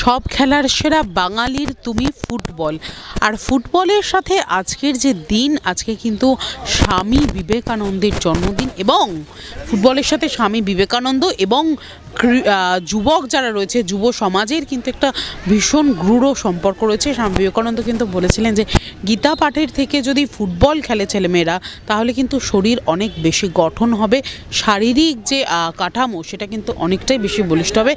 সব খেলার সেরা বাঙালির তুমি ফুটবল। আর ফুটবলের সাথে আজকের যে দিন, আজকে কিন্তু স্বামী বিবেকানন্দের জন্মদিন, এবং ফুটবলের সাথে স্বামী বিবেকানন্দ এবং যুবক যারা রয়েছে, যুব সমাজের কিন্তু একটা ভীষণ গূঢ় সম্পর্ক রয়েছে। স্বামী বিবেকানন্দ কিন্তু বলেছিলেন যে গীতা পাঠের থেকে যদি ফুটবল খেলে ছেলেমেয়েরা, তাহলে কিন্তু শরীর অনেক বেশি গঠন হবে, শারীরিক যে কাঠামো সেটা কিন্তু অনেকটাই বেশি বলিষ্ঠ হবে।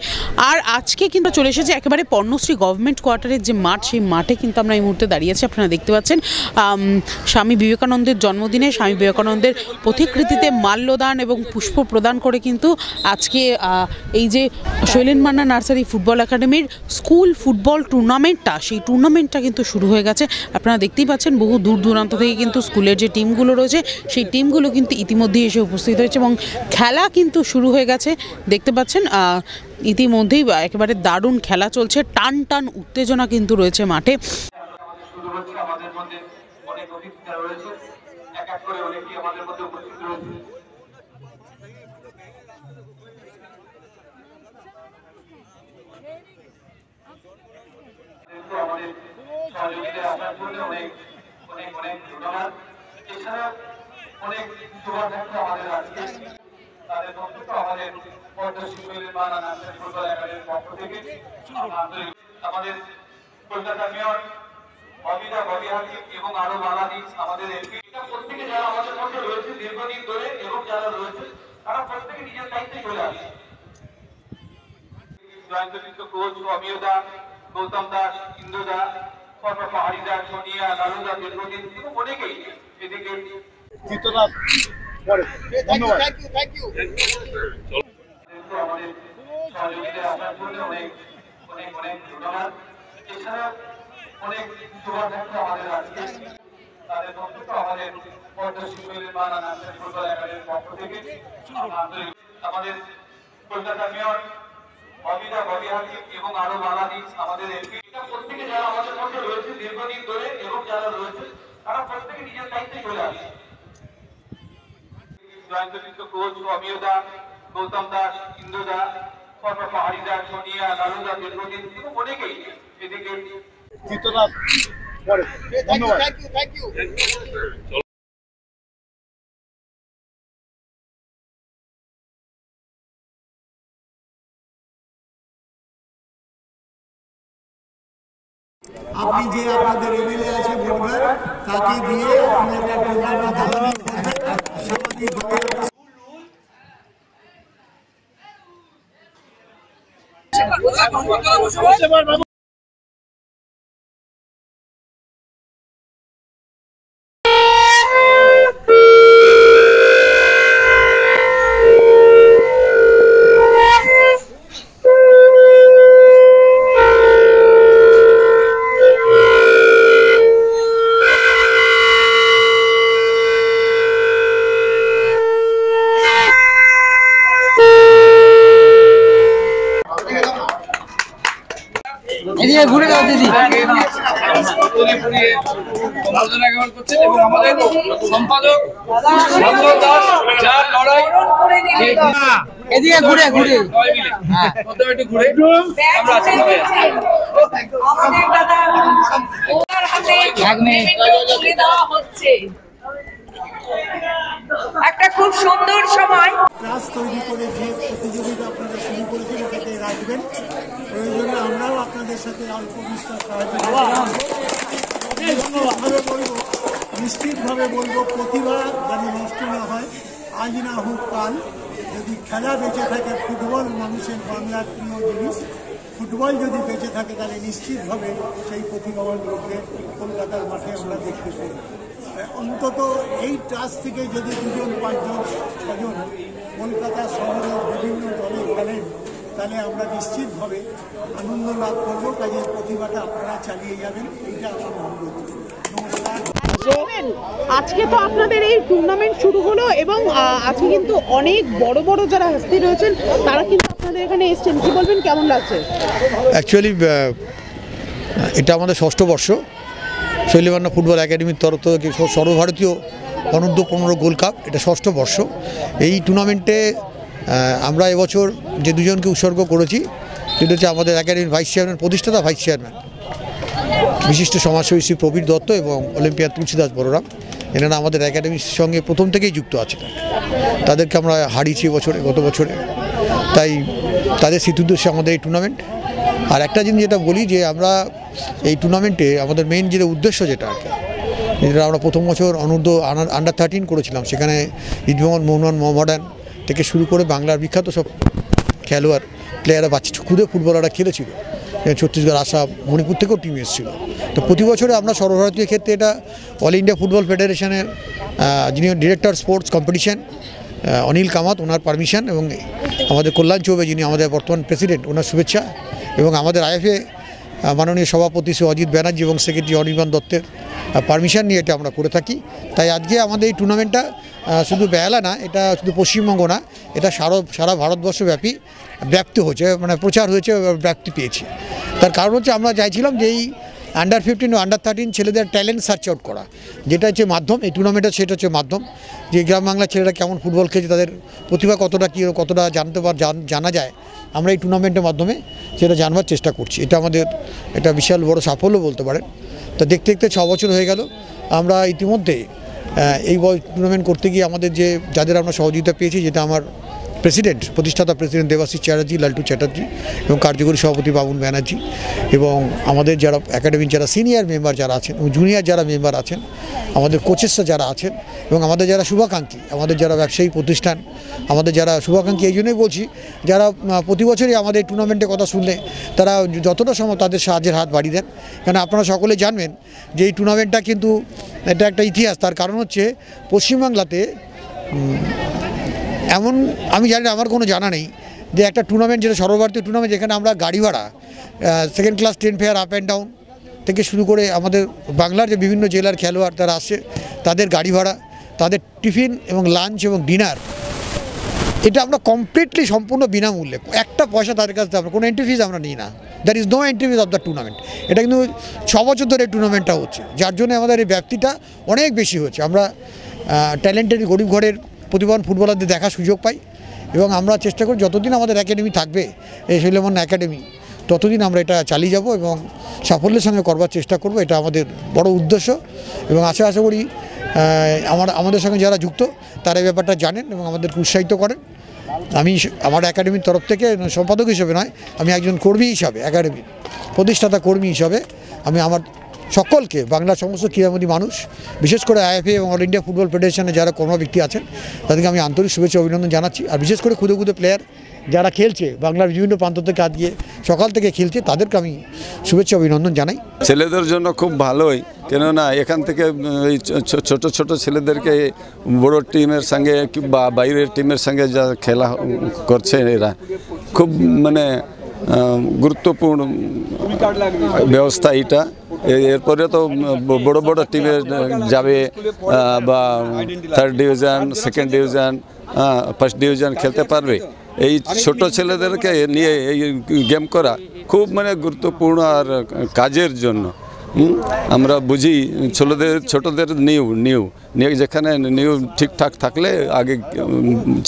আর আজকে কিন্তু চলে এসেছে একেবারে পর্ণশ্রী গভর্নমেন্ট কোয়ার্টারের যে মাঠ, সেই মাঠে কিন্তু আমরা এই মুহূর্তে দাঁড়িয়ে আছি। আপনারা দেখতে পাচ্ছেন স্বামী বিবেকানন্দের জন্মদিনে স্বামী বিবেকানন্দের প্রতিকৃতিতে মাল্যদান এবং পুষ্প প্রদান করে কিন্তু আজকে এই যে শৈলেন মান্না নার্সারি ফুটবল একাডেমির স্কুল ফুটবল টুর্নামেন্টটা, সেই টুর্নামেন্টটা কিন্তু শুরু হয়ে গেছে। আপনারা দেখতেই পাচ্ছেন বহু দূর দূরান্ত থেকে কিন্তু স্কুলের যে টিমগুলো রয়েছে, সেই টিমগুলো কিন্তু ইতিমধ্যেই এসে উপস্থিত হয়েছে এবং খেলা কিন্তু শুরু হয়ে গেছে। দেখতে পাচ্ছেন ইতিমধ্যেই একেবারে দারুণ খেলা চলছে, টান টান উত্তেজনা কিন্তু রয়েছে মাঠে। আমাদের কলকাতা মেয়র অবিদা ববিহাতি এবং আরো বাংলাদেশ আমাদের এমপি, প্রত্যেকে যারা আমাদের মধ্যে রয়েছে দীর্ঘদিন ধরে এবং যারা রয়েছে তারা প্রত্যেকে নিজের দায়িত্বে চলে আসে। জয়ন্তজিৎ কোচ, অমিয়দা, গৌতম দাস, ইন্দুদা, পাহাড়িদা, সোনিয়া, লালুদা, দীর্ঘদিন এবং অনেকেই এদিকে আমাদের সহযোগিতা আসার জন্য অনেক অনেক অনেক ধন্যবাদ। এছাড়া অনেক শুভাকাঙ্ক্ষী আমাদের আজকে তাদের বক্তব্য আমাদের পর্ণশ্রী শৈলেন মান্না নার্সারি ফুটবল একাডেমির পক্ষ থেকে আমাদের কলকাতা মেয়র অবিদা ববিহাতি এবং আরো বাংলাদেশ আমাদের এমপি, প্রত্যেকে যারা আমাদের মধ্যে রয়েছে দীর্ঘদিন ধরে এবং যারা রয়েছে তারা প্রত্যেকে নিজের দায়িত্বে চলে আসে। জয়ন্তজিৎ কোচ, অমিয়দা, গৌতম দাস, ইন্দুদা, পাহাড়িদা, সোনিয়া, লালুদা, দীর্ঘদিন এবং অনেকেই এদিকে আপনি যে আপনাদের এমএলএ আছে বলবেন, তাকে দিয়ে আপনারা সামাজিক এদিকে ঘুরে দাও দিদি। এবং আমাদের সম্পাদক যার লড়াই এদিকে ঘুরে ঘুরে একটু ঘুরে আমরা আছি। একটা খুব সুন্দর সময় ক্লাস তৈরি করে যে প্রতিযোগিতা আপনারা শুরু করেছেন এটাকে রাখবেন। প্রয়োজনে আমরাও আপনাদের সাথে অল্প বিস্তর নিশ্চিতভাবে বলবো প্রতিভা যেন নষ্ট না হয়, আজ না হোক কাল। যদি খেলা বেঁচে থাকে, ফুটবল মানুষের বাংলার প্রিয় জিনিস, ফুটবল যদি বেঁচে থাকে তাহলে নিশ্চিতভাবে সেই প্রতিভাবান লোককে কলকাতার মাঠে আমরা দেখতে পাই। অন্তত এই ট্রাস্ট থেকে যদি 2জন 5জন 6জন কলকাতা শহরের বিভিন্ন দলে খেলেন, তাহলে আমরা নিশ্চিতভাবে আনন্দ লাভ করবো। কাজে প্রতিভাটা আপনারা চালিয়ে যাবেন, এইটা আমার অনুরোধ। নমস্কার। আজকে তো আপনাদের এই টুর্নামেন্ট শুরু হলো এবং আজকে কিন্তু অনেক বড় বড় যারা হস্তি রয়েছেন তারা কিন্তু আপনাদের এখানে এসেছেন। কি বলবেন, কেমন লাগছে? অ্যাকচুয়ালি এটা আমাদের 6ষ্ঠ বর্ষ শৈলেন মান্না ফুটবল একাডেমির তরফ থেকে সর্বভারতীয় অনূর্ধ্ব 15 গোল্ড কাপ, এটা 6ষ্ঠ বর্ষ। এই টুর্নামেন্টে আমরা এবছর যে দুজনকে উৎসর্গ করেছি সেটা হচ্ছে আমাদের একাডেমির ভাইস চেয়ারম্যান, প্রতিষ্ঠাতা ভাইস চেয়ারম্যান বিশিষ্ট সমাজসেবী শ্রী প্রবীর দত্ত এবং অলিম্পিয়ার তুলসীদাস বড়রাম। এনারা আমাদের একাডেমির সঙ্গে প্রথম থেকেই যুক্ত আছে। তাদেরকে আমরা হারিয়েছি গত বছরে, তাই তাদের স্মৃতিউদ্দেশ্যে আমাদের এই টুর্নামেন্ট। আর একটা জিনিস যেটা বলি যে আমরা এই টুর্নামেন্টে আমাদের মেইন যেটা উদ্দেশ্য যেটা আর কি, যেটা আমরা প্রথম বছর আন্ডার 13 করেছিলাম, সেখানে ইজমোহন মোহন মডার্ন থেকে শুরু করে বাংলার বিখ্যাত সব খেলোয়াড় প্লেয়াররা বাচ্চা খুদে ফুটবলাররা খেলেছিল। ছত্তিশগড়, আসাম, মণিপুর থেকেও টিম এসেছিল। তো প্রতি বছরে আমরা সর্বভারতীয় ক্ষেত্রে এটা অল ইন্ডিয়া ফুটবল ফেডারেশনের যিনি director sports competition Anil Kamath, ওনার পারমিশন, এবং আমাদের কল্যাণ চৌবে যিনি আমাদের বর্তমান প্রেসিডেন্ট, ওনার শুভেচ্ছা, এবং আমাদের আইএফএ মাননীয় সভাপতি শ্রী অজিত ব্যানার্জি এবং সেক্রেটারি অনির্বাণ দত্তের পারমিশন নিয়ে এটা আমরা করে থাকি। তাই আজকে আমাদের এই টুর্নামেন্টটা শুধু বেহালা না, এটা শুধু পশ্চিমবঙ্গ না, এটা সারা ভারতবর্ষব্যাপী ব্যাপ্তি হয়েছে, মানে প্রচার হয়েছে, ব্যাপ্তি পেয়েছে। তার কারণ হচ্ছে আমরা চাইছিলাম যে এই আন্ডার 15 ও আন্ডার 13 ছেলেদের ট্যালেন্ট সার্চ আউট করা, যেটা হচ্ছে মাধ্যম এই টুর্নামেন্টের, সেটা হচ্ছে মাধ্যম যে গ্রাম বাংলার ছেলেরা কেমন ফুটবল খেলছে, তাদের প্রতিভা কতটা জানা যায়, আমরা এই টুর্নামেন্টের মাধ্যমে সেটা জানবার চেষ্টা করছি। এটা আমাদের একটা বিশাল বড় সাফল্য বলতে পারেন। তা দেখতে দেখতে 6 বছর হয়ে গেল। আমরা ইতিমধ্যে এই টুর্নামেন্ট করতে গিয়ে আমাদের যাদের আমরা সহযোগিতা পেয়েছি, যেটা আমার প্রতিষ্ঠাতা প্রেসিডেন্ট দেবাশিস চ্যাটার্জি, লালটু চ্যাটার্জি, এবং কার্যকরী সভাপতি বাবুল ব্যানার্জি, এবং আমাদের যারা একাডেমির যারা সিনিয়র মেম্বার যারা আছেন এবং জুনিয়র যারা মেম্বার আছেন, আমাদের কোচেসরা যারা আছেন, এবং আমাদের যারা শুভাকাঙ্ক্ষী, আমাদের যারা ব্যবসায়ী প্রতিষ্ঠান, আমাদের যারা শুভাকাঙ্ক্ষী, এই জন্যই বলছি, যারা প্রতি বছরই আমাদের টুর্নামেন্টের কথা শুনলে তারা যতটা সম্ভব তাদের সাহায্যের হাত বাড়িয়ে দেন। কারণ আপনারা সকলে জানবেন যে এই টুর্নামেন্টটা কিন্তু এটা একটা ইতিহাস। তার কারণ হচ্ছে পশ্চিমবাংলাতে এমন আমি জানি না, আমার কোনো জানা নেই যে একটা টুর্নামেন্ট যেটা সর্বভারতীয় টুর্নামেন্ট, যেখানে আমরা গাড়ি ভাড়া second class 10 fair up and down থেকে শুরু করে আমাদের বাংলার যে বিভিন্ন জেলার খেলোয়াড় তারা আসছে, তাদের গাড়ি ভাড়া, তাদের টিফিন এবং লাঞ্চ এবং ডিনার, এটা আমরা কমপ্লিটলি সম্পূর্ণ বিনামূল্যে, একটা পয়সা তাদের কাছে আমরা কোনো এন্ট্রি ফিজ আমরা নিই না। That is no entry fees of the tournament. এটা কিন্তু 6 বছর ধরে এই টুর্নামেন্টটা হচ্ছে, যার জন্য আমাদের এই ব্যাপ্তিটা অনেক বেশি হচ্ছে। আমরা ট্যালেন্টেড গরিব ঘরের প্রতিভাবান ফুটবলারদের দেখার সুযোগ পাই, এবং আমরা চেষ্টা করি যতদিন আমাদের একাডেমি থাকবে, এই শৈলমন একাডেমি, ততদিন আমরা এটা চালিয়ে যাব এবং সাফল্যের সঙ্গে করবার চেষ্টা করব। এটা আমাদের বড় উদ্দেশ্য, এবং আশা করি আমাদের সঙ্গে যারা যুক্ত তারা এই ব্যাপারটা জানেন এবং আমাদেরকে উৎসাহিত করেন। আমি আমার একাডেমির তরফ থেকে সম্পাদক হিসেবে নয়, আমি একজন কর্মী হিসাবে, একাডেমির প্রতিষ্ঠাতা কর্মী হিসাবে আমি আমার সকলকে, বাংলার সমস্ত ক্রীড়ামোদী মানুষ, বিশেষ করে আইএফএ এবং অল ইন্ডিয়া ফুটবল ফেডারেশনে যারা কর্মব্যক্তি আছেন, তাদেরকে আমি আন্তরিক শুভেচ্ছা অভিনন্দন জানাচ্ছি। আর বিশেষ করে ক্ষুদে প্লেয়ার যারা খেলছে, বাংলার বিভিন্ন প্রান্ত থেকে আজকে সকাল থেকে খেলছে, তাদেরকে আমি শুভেচ্ছা অভিনন্দন জানাই। ছেলেদের জন্য খুব ভালোই, কেননা এখান থেকে এই ছোট ছোট ছেলেদেরকে বড় টিমের সঙ্গে বা বাইরের টিমের সঙ্গে যা খেলা করছে, এরা খুব মানে গুরুত্বপূর্ণ ব্যবস্থা এটা। এরপরে তো বড় বড় টিমে যাবে, বা 3rd division, 2nd division, 1st division খেলতে পারবে। এই ছোট ছেলেদেরকে নিয়ে এই গেম করা খুব মানে গুরুত্বপূর্ণ আর কাজের জন্য। আমরা বুঝি ছোটদের নিউ যেখানে নিউ ঠিকঠাক থাকলে আগে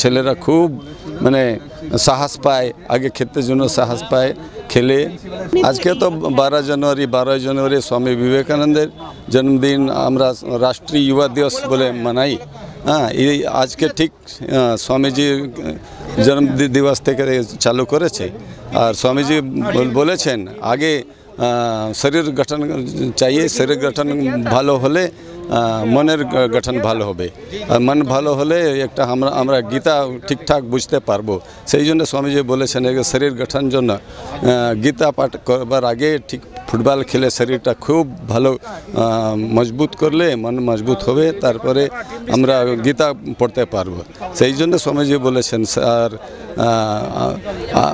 ছেলেরা খুব মানে সাহস পায়, আগে খেলতে জন্য সাহস পায়, খেলে। আজকে তো 12 জানুয়ারি স্বামী বিবেকানন্দের জন্মদিন আমরা রাষ্ট্রীয় যুবা দিবস বলে মানাই। হ্যাঁ, এই আজকে ঠিক স্বামীজির জন্ম দিবস থেকে চালু করেছে। আর স্বামীজি বলেছেন আগে শরীর গঠন চাই, শরীর গঠন ভালো হলে মনের গঠন ভালো হবে, আর মন ভালো হলে একটা আমরা গীতা ঠিকঠাক বুঝতে পারবো। সেই জন্য স্বামীজি বলেছেন শরীর গঠন জন্য গীতা পাঠ করবার আগে ঠিক ফুটবল খেলে শরীরটা খুব ভালো মজবুত করলে মন মজবুত হবে, তারপরে আমরা গীতা পড়তে পারবো। সেই জন্য স্বামীজি বলেছেন। আর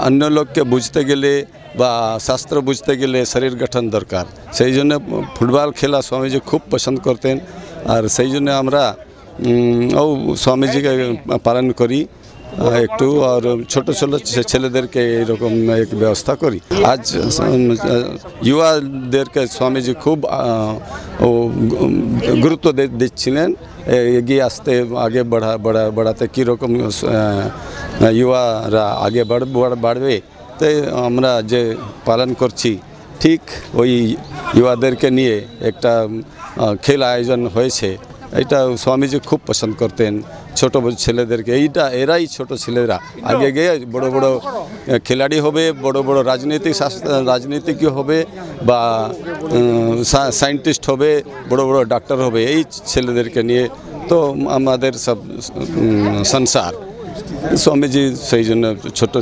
অন্য লোককে বুঝতে গেলে বা শাস্ত্র বুঝতে গেলে শরীর গঠন দরকার। সেই জন্য ফুটবল খেলা স্বামীজি খুব পছন্দ করতেন, আর সেই জন্য আমরা স্বামীজিকে পালন করি একটু, আর ছোট ছেলেদেরকে এরকম এক ব্যবস্থা করি। আজ যুবাদেরকে স্বামীজি খুব গুরুত্ব দিচ্ছিলেন, এগিয়ে আসতে, আগে বাড়াতে, কীরকম যুবারা আগে বাড়বে, সপ্তাহে আমরা যে পালন করছি ঠিক ওই युवाদেরকে নিয়ে একটা খেলা আয়োজন হয়েছে। এটা স্বামীজি খুব পছন্দ করতেন ছোট ছেলেদেরকে। এরাই ছোট ছেলেরা আগে গিয়ে বড় বড় খেলাড়ি হবে, বড় বড় রাজনীতিজ্ঞ হবে বা সায়েন্টিস্ট হবে, বড় বড় ডাক্তার হবে। এই ছেলেদেরকে নিয়ে তো আমাদের সব সংসার। স্বামীজি সেই জন্য ছোট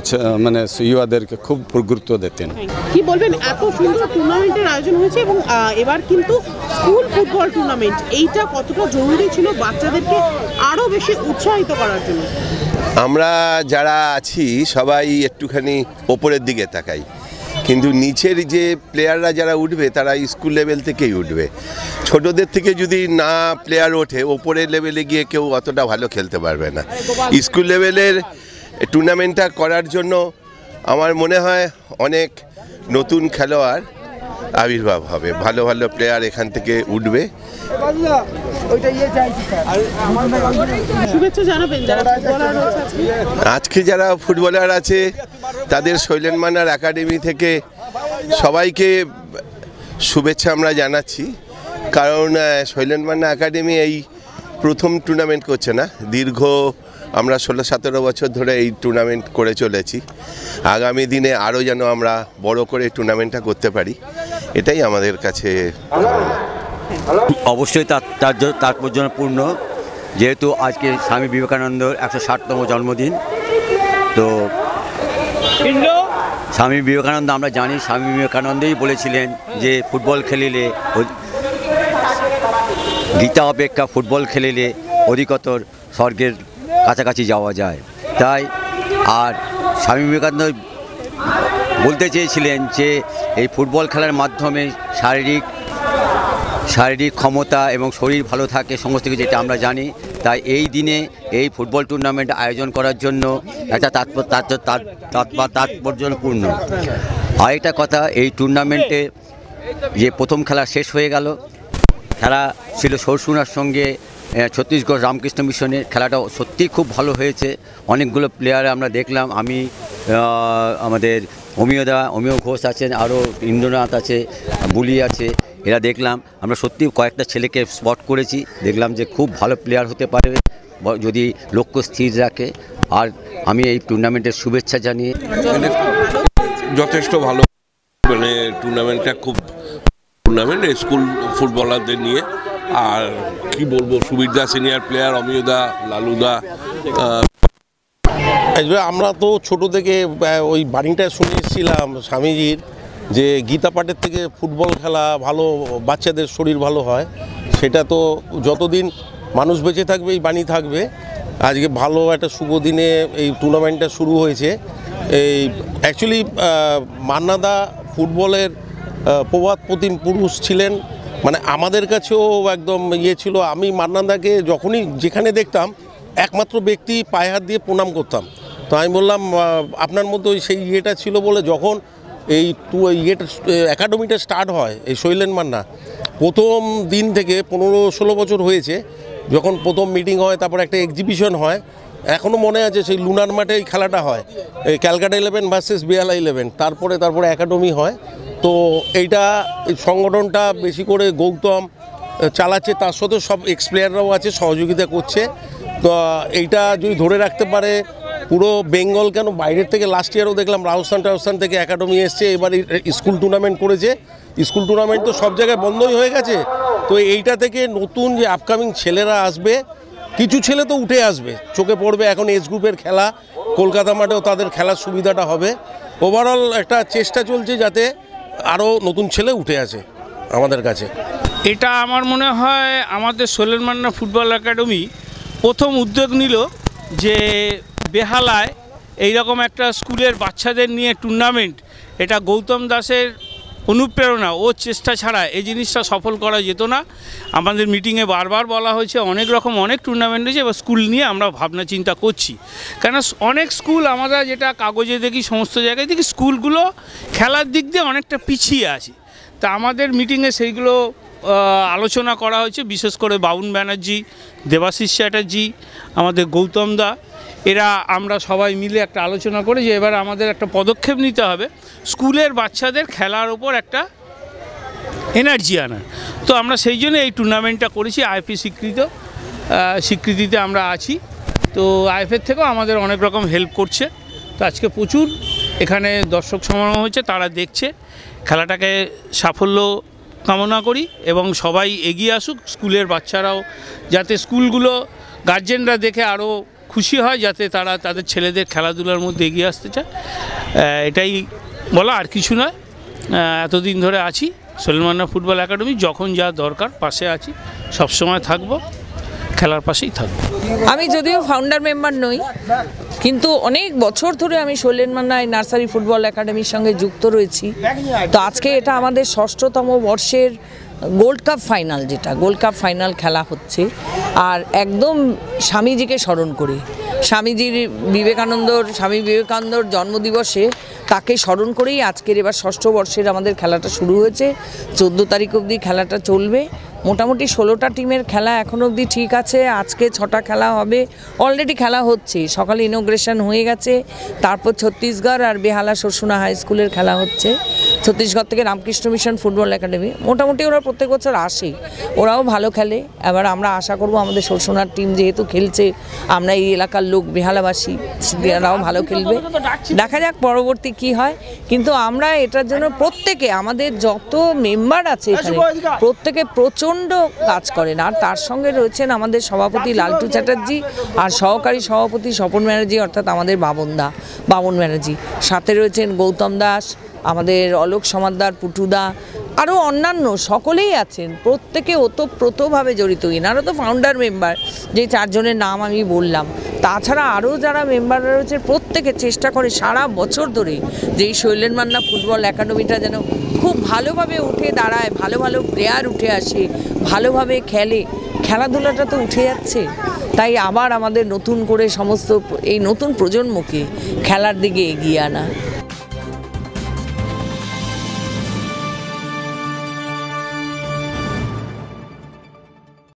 মানে युवाদেরকে খুব গুরুত্ব দিতেন। কি বলবেন, এত সুন্দর টুর্নামেন্টের আয়োজন হয়েছে এবং এবার কিন্তু স্কুল ফুটবল টুর্নামেন্ট, এইটা কতটা জরুরি ছিল বাচ্চাদেরকে আরো বেশি উৎসাহিত করার জন্য? আমরা যারা আছি সবাই একটুখানি ওপরের দিকে তাকাই, কিন্তু নিচের যে প্লেয়াররা যারা উঠবে তারা স্কুল লেভেল থেকেই উঠবে। ছোটদের থেকে যদি না প্লেয়ার ওঠে, ওপরের লেভেলে গিয়ে কেউ অতটা ভালো খেলতে পারবে না। স্কুল লেভেলের টুর্নামেন্টটা করার জন্য আমার মনে হয় অনেক নতুন খেলোয়াড় আবির্ভাব হবে, ভালো ভালো প্লেয়ার এখান থেকে উঠবে। শুভেচ্ছা জানাবেন যারা ফুটবলার আছে আজকে যারা ফুটবলার আছে তাদের শৈলেন মান্নার একাডেমি থেকে সবাইকে শুভেচ্ছা আমরা জানাচ্ছি। কারণ শৈলেন মান্না একাডেমি এই প্রথম টুর্নামেন্ট করছে না, দীর্ঘ আমরা 16-17 বছর ধরে এই টুর্নামেন্ট করে চলেছি। আগামী দিনে আরও যেন আমরা বড় করে টুর্নামেন্টটা করতে পারি, এটাই আমাদের কাছে অবশ্যই তার তাৎপর্যপূর্ণ, যেহেতু আজকে স্বামী বিবেকানন্দর 160তম জন্মদিন। তো স্বামী বিবেকানন্দ, আমরা জানি স্বামী বিবেকানন্দই বলেছিলেন যে ফুটবল খেলিলে, গীতা অপেক্ষা ফুটবল খেলিলে অধিকতর স্বর্গের কাছাকাছি যাওয়া যায়। তাই আর স্বামী বিবেকানন্দ বলতে চেয়েছিলেন যে এই ফুটবল খেলার মাধ্যমে শারীরিক ক্ষমতা এবং শরীর ভালো থাকে, সমস্ত কিছু যেটা আমরা জানি। তাই এই দিনে এই ফুটবল টুর্নামেন্ট আয়োজন করার জন্য একটা তাৎপর্যপূর্ণ। আরেকটা কথা, এই টুর্নামেন্টে যে প্রথম খেলা শেষ হয়ে গেল, খেলা ছিল সরসুনার সঙ্গে ছত্তিশগড় রামকৃষ্ণ মিশনের। খেলাটা সত্যিই খুব ভালো হয়েছে, অনেকগুলো প্লেয়ার আমরা দেখলাম। আমি আমাদের অমিয় ঘোষ আছেন, আরও ইন্দ্রনাথ আছে, বুলি আছে, এরা দেখলাম। আমরা সত্যি কয়েকটা ছেলেকে স্পট করেছি, দেখলাম যে খুব ভালো প্লেয়ার হতে পারবে যদি লক্ষ্য স্থির রাখে। আর আমি এই টুর্নামেন্টের শুভেচ্ছা জানিয়ে যথেষ্ট ভালো, মানে টুর্নামেন্টটা খুব টুর্নামেন্ট স্কুল ফুটবলারদের নিয়ে। আর কি বলবো, সুবীরদা সিনিয়র প্লেয়ার, অমিয়দা, লালুদা। আমরা তো ছোট থেকে ওই বাণীটা শুনে এসেছিলাম স্বামীজির, যে গীতা পাঠের থেকে ফুটবল খেলা ভালো, বাচ্চাদের শরীর ভালো হয়। সেটা তো যতদিন মানুষ বেঁচে থাকবে এই বাণী থাকবে। আজকে ভালো একটা শুভ দিনে এই টুর্নামেন্টটা শুরু হয়েছে। এই অ্যাকচুয়ালি মান্নাদা ফুটবলের প্রবাদ প্রতিম পুরুষ ছিলেন, মানে আমাদের কাছেও একদম ছিল। আমি মান্নাদাকে যখনই যেখানে দেখতাম একমাত্র ব্যক্তি পায়ে হাত দিয়ে প্রণাম করতাম। তো আমি বললাম আপনার মধ্যে সেই ইয়েটা ছিল বলে, যখন এই একাডেমিটা স্টার্ট হয় এই শৈলেন মান্না, প্রথম দিন থেকে 15-16 বছর হয়েছে, যখন প্রথম মিটিং হয়, তারপর একটা এক্সিবিশন হয়, এখনও মনে আছে সেই লুনার মাঠে এই খেলাটা হয়, এই ক্যালকাটা 11 ভার্সেস বেহালা 11। তারপরে একাডেমি হয়। তো এইটা এই সংগঠনটা বেশি করে গৌতম চালাচ্ছে, তার সাথে সব এক্স প্লেয়াররাও আছে, সহযোগিতা করছে। তো এইটা যদি ধরে রাখতে পারে পুরো বেঙ্গল, কেন বাইরের থেকে লাস্ট ইয়ারও দেখলাম রাজস্থান থেকে একাডেমি এসছে, এবার স্কুল টুর্নামেন্ট করেছে। স্কুল টুর্নামেন্ট তো সব জায়গায় বন্ধই হয়ে গেছে। তো এইটা থেকে নতুন যে আপকামিং ছেলেরা আসবে, কিছু ছেলে তো উঠে আসবে, চোখে পড়বে। এখন এজ গ্রুপের খেলা কলকাতা মাঠেও তাদের খেলার সুবিধাটা হবে। ওভারঅল একটা চেষ্টা চলছে যাতে আরও নতুন ছেলে উঠে আসে আমাদের কাছে। এটা আমার মনে হয় আমাদের শৈলেন মান্না ফুটবল একাডেমি প্রথম উদ্যোগ নিল যে বেহালায় এইরকম একটা স্কুলের বাচ্চাদের নিয়ে টুর্নামেন্ট। এটা গৌতম দাসের অনুপ্রেরণা, ও চেষ্টা ছাড়া এই জিনিসটা সফল করা যেত না। আমাদের মিটিংয়ে বারবার বলা হয়েছে অনেক টুর্নামেন্ট হয়েছে, এবার স্কুল নিয়ে আমরা ভাবনা চিন্তা করছি। কেন অনেক স্কুল আমরা যেটা কাগজে দেখি, সমস্ত জায়গায় দেখি স্কুলগুলো খেলার দিক দিয়ে অনেকটা পিছিয়ে আছে। তা আমাদের মিটিংয়ে সেইগুলো আলোচনা করা হয়েছে, বিশেষ করে বাবুন ব্যানার্জি, দেবাশিস চ্যাটার্জি, আমাদের গৌতম দা, এরা আমরা সবাই মিলে একটা আলোচনা করে যে এবার আমাদের একটা পদক্ষেপ নিতে হবে স্কুলের বাচ্চাদের খেলার ওপর একটা এনার্জি আনার। তো আমরা সেই জন্য এই টুর্নামেন্টটা করেছি। আইএফএ স্বীকৃতিতে আমরা আছি। তো আইএফএর থেকেও আমাদের অনেক রকম হেল্প করছে। তো আজকে প্রচুর এখানে দর্শক সমাগম হয়েছে, তারা দেখছে। খেলাটাকে সাফল্য কামনা করি এবং সবাই এগিয়ে আসুক। স্কুলের বাচ্চারাও যাতে স্কুলগুলো গার্জেনরা দেখে আরও খুশি হয়, যাতে তারা তাদের ছেলেদের খেলাধুলার মধ্যে এগিয়ে আসতে চায়, এটাই বলা, আর কিছু নয়। এতদিন ধরে আছি সোহেল মান্না ফুটবল একাডেমি, যখন যা দরকার পাশে আছি, সবসময় থাকবো, খেলার পাশেই থাকবো। আমি যদিও ফাউন্ডার মেম্বার নই, কিন্তু অনেক বছর ধরে আমি সোহেল মান্না নার্সারি ফুটবল একাডেমির সঙ্গে যুক্ত রয়েছি। তো আজকে এটা আমাদের ষষ্ঠতম বর্ষের গোল্ড কাপ ফাইনাল, যেটা গোল্ড কাপ ফাইনাল খেলা হচ্ছে, আর একদম স্বামীজিকে স্মরণ করে, স্বামী বিবেকানন্দর জন্মদিবসে তাকে স্মরণ করেই আজকের এবার ষষ্ঠ বর্ষের আমাদের খেলাটা শুরু হয়েছে। 14 তারিখ অবধি খেলাটা চলবে। মোটামুটি 16টা টিমের খেলা এখন অবধি ঠিক আছে। আজকে 6টা খেলা হবে, অলরেডি খেলা হচ্ছে, সকালে ইনোগ্রেশন হয়ে গেছে। তারপর ছত্তিশগড় আর বেহালা সরসুনা হাই স্কুলের খেলা হচ্ছে। ছত্তিশগড় থেকে রামকৃষ্ণ মিশন ফুটবল একাডেমি, মোটামুটি ওরা প্রত্যেক বছর আসে, ওরাও ভালো খেলে। এবার আমরা আশা করব আমাদের সরসুনার টিম যেহেতু খেলছে, আমরা এই এলাকার লোক বেহালাবাসী, এরাও ভালো খেলবে। দেখা যাক পরবর্তী কি হয়। কিন্তু আমরা এটার জন্য প্রত্যেকে, আমাদের যত মেম্বার আছে এখানে, প্রত্যেকে প্রচণ্ড কাজ করেন। আর তার সঙ্গে রয়েছেন আমাদের সভাপতি লালটু চ্যাটার্জি আর সহকারী সভাপতি স্বপন ব্যানার্জি, অর্থাৎ আমাদের বাবন ব্যানার্জি। সাথে রয়েছেন গৌতম দাস, আমাদের অলোক সমাদ্দার, পুটুদা, আরও অন্যান্য সকলেই আছেন। প্রত্যেকে ওতপ্রোতভাবে জড়িত। এনারও তো ফাউন্ডার মেম্বার, যে 4 জনের নাম আমি বললাম। তাছাড়া আরও যারা মেম্বাররা রয়েছে, প্রত্যেকে চেষ্টা করে সারা বছর ধরে যে এই সোহেল মান্না ফুটবল একাডেমিটা যেন খুব ভালোভাবে উঠে দাঁড়ায়, ভালো ভালো প্লেয়ার উঠে আসে, ভালোভাবে খেলে। খেলাধুলাটা তো উঠে যাচ্ছে, তাই আবার আমাদের নতুন করে সমস্ত এই নতুন প্রজন্মকে খেলার দিকে এগিয়ে আনা।